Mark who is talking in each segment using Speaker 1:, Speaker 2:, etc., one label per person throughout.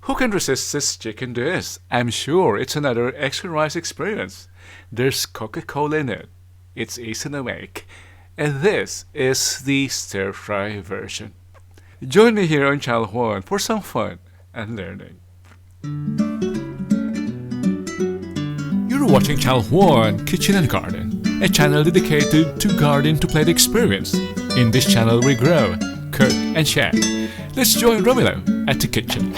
Speaker 1: Who can resist this chicken dish? I'm sure it's another extra rice experience. There's Coca Cola in it. It's easy to make. And this is the stir-fry version. Join me here on Channel Juan for some fun and learning. You're watching Channel Juan Kitchen and Garden, a channel dedicated to garden to plate experience. In this channel we grow, cook and share. Let's join Romilo at the kitchen.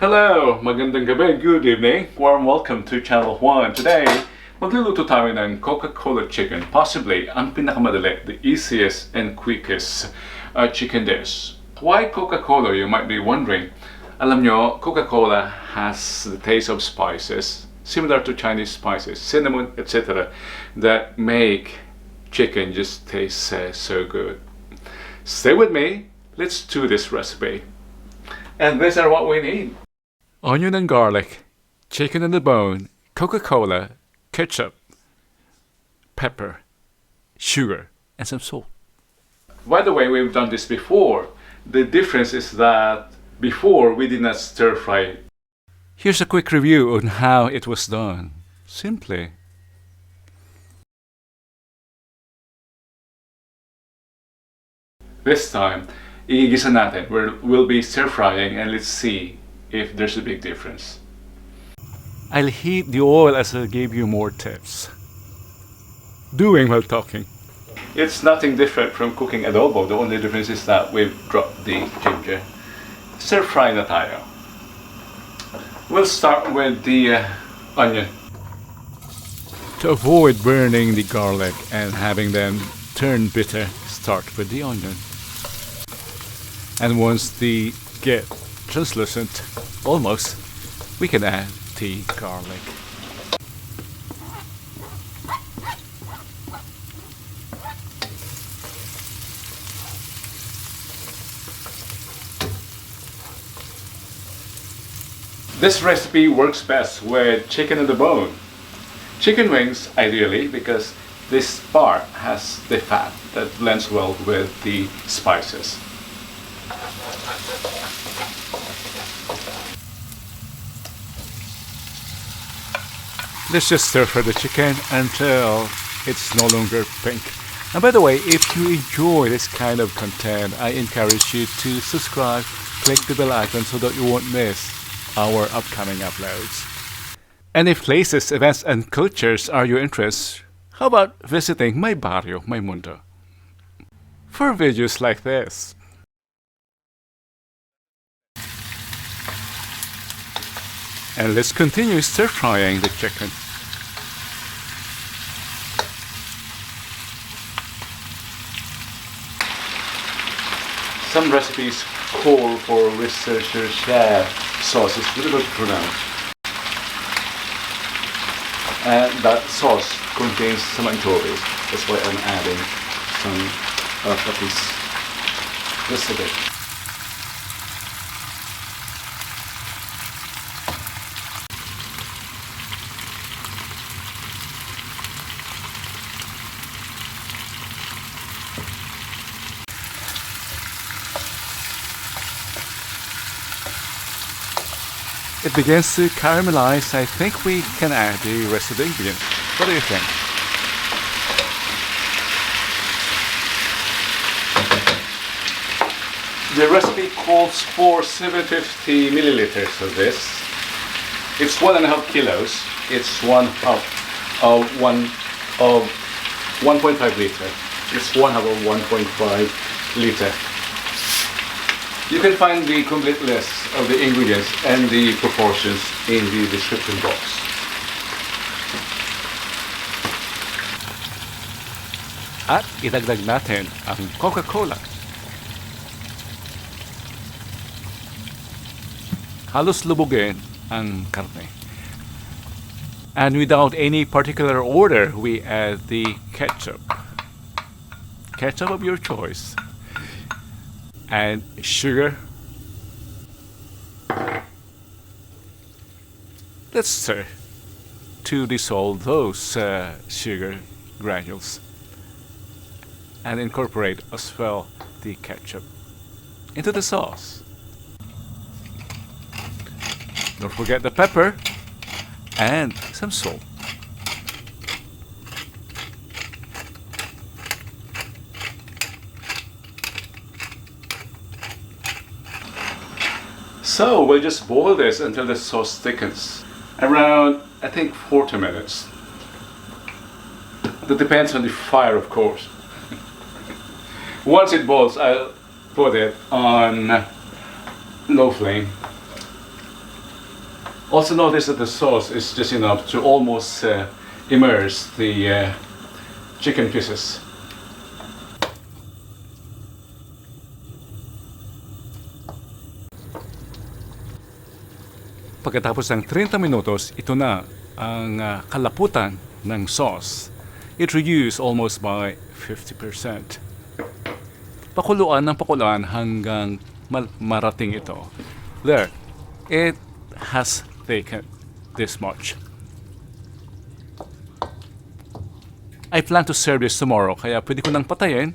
Speaker 1: Hello, magandang gabi, good evening, warm welcome to Channel Juan. Today, magluluto tayo ng Coca Cola chicken, possibly ang pinakamadali, the easiest and quickest chicken dish. Why Coca Cola, you might be wondering. Alam nyo, Coca Cola has the taste of spices, similar to Chinese spices, cinnamon, etc., that make chicken just taste so good. Stay with me, let's do this recipe. And these are what we need. Onion and garlic, chicken on the bone, Coca-Cola, ketchup, pepper, sugar, and some salt. By the way, we've done this before. The difference is that before we did not stir fry. Here's a quick review on how it was done. Simply. This time, igigisa natin. We'll be stir frying and let's see if there's a big difference. I'll heat the oil as I gave you more tips. Doing while talking. It's nothing different from cooking adobo. The only difference is that we've dropped the ginger. Stir fry na tayo. We'll start with the onion. To avoid burning the garlic and having them turn bitter, start with the onion. And once they get translucent, almost, we can add the garlic. This recipe works best with chicken on the bone. Chicken wings, ideally, because this part has the fat that blends well with the spices. Let's just stir fry the chicken until it's no longer pink. And by the way, if you enjoy this kind of content, I encourage you to subscribe, click the bell icon so that you won't miss our upcoming uploads. And if places, events, and cultures are your interest, how about visiting my barrio, my mundo, for videos like this? And let's continue stir-frying the chicken. Some recipes call for worcestershire sauce. It's really good to pronounce. And that sauce contains some anchovies. That's why I'm adding some of this. Just a bit. It begins to caramelize. I think we can add the rest of the ingredients. What do you think? The recipe calls for 750 milliliters of this. It's 1.5 kilos. It's 1.5 liter. It's 1/2 of 1.5 liter. You can find the complete list of the ingredients and the proportions in the description box. At idagdag natin ang Coca Cola. Halos lubugin ang karne. And without any particular order, we add the ketchup. Ketchup of your choice. And sugar. Let's stir to dissolve those sugar granules and incorporate as well the ketchup into the sauce. Don't forget the pepper and some salt. So we'll just boil this until the sauce thickens. Around, I think, 40 minutes. That depends on the fire, of course. Once it boils, I'll put it on low flame. Also notice that the sauce is just enough to almost immerse the chicken pieces. Pagkatapos ng 30 minutos, ito na ang kalaputan ng sauce. It reduced almost by 50%. Pakuluan ng pakuluan hanggang marating ito. There, it has thickened this much. I plan to serve this tomorrow, kaya pwede ko nang patayin.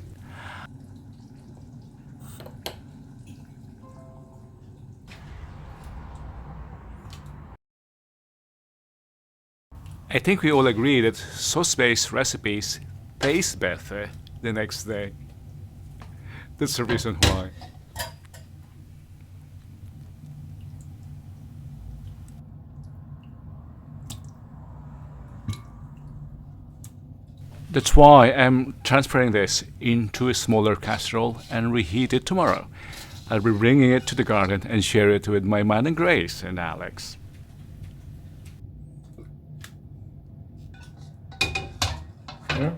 Speaker 1: I think we all agree that sauce-based recipes taste better the next day. That's the reason why. That's why I'm transferring this into a smaller casserole and reheat it tomorrow. I'll be bringing it to the garden and share it with my man and Grace and Alex. Good.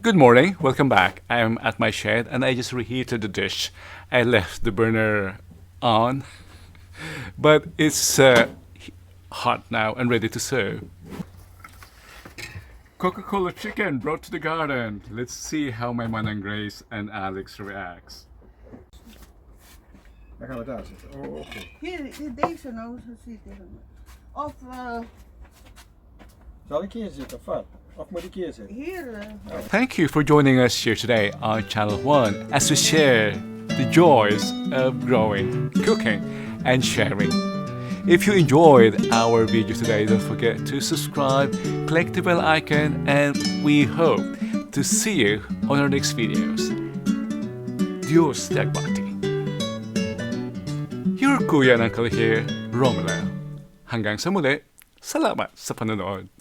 Speaker 1: Good morning, welcome back. I'm at my shed and I just reheated the dish. I left the burner on, but it's hot now and ready to serve. Coca Cola chicken brought to the garden. Let's see how my man and Grace and Alex reacts.
Speaker 2: Dan gaan we daar zitten. Oh, oké.
Speaker 3: Hier, deze nou, zo zit er. Of
Speaker 2: Zal ik hier zitten of wat? Of moet ik hier zitten?
Speaker 3: hier.
Speaker 1: Thank you for joining us here today on Channel Juan as we share the joys of growing, cooking, and sharing. If you enjoyed our video today, don't forget to subscribe, click the bell icon, and we hope to see you on our next videos. Diyos te agbati. Your Kuya and Uncle here, Romelo. Hanggang sa muli, salamat sa panonood.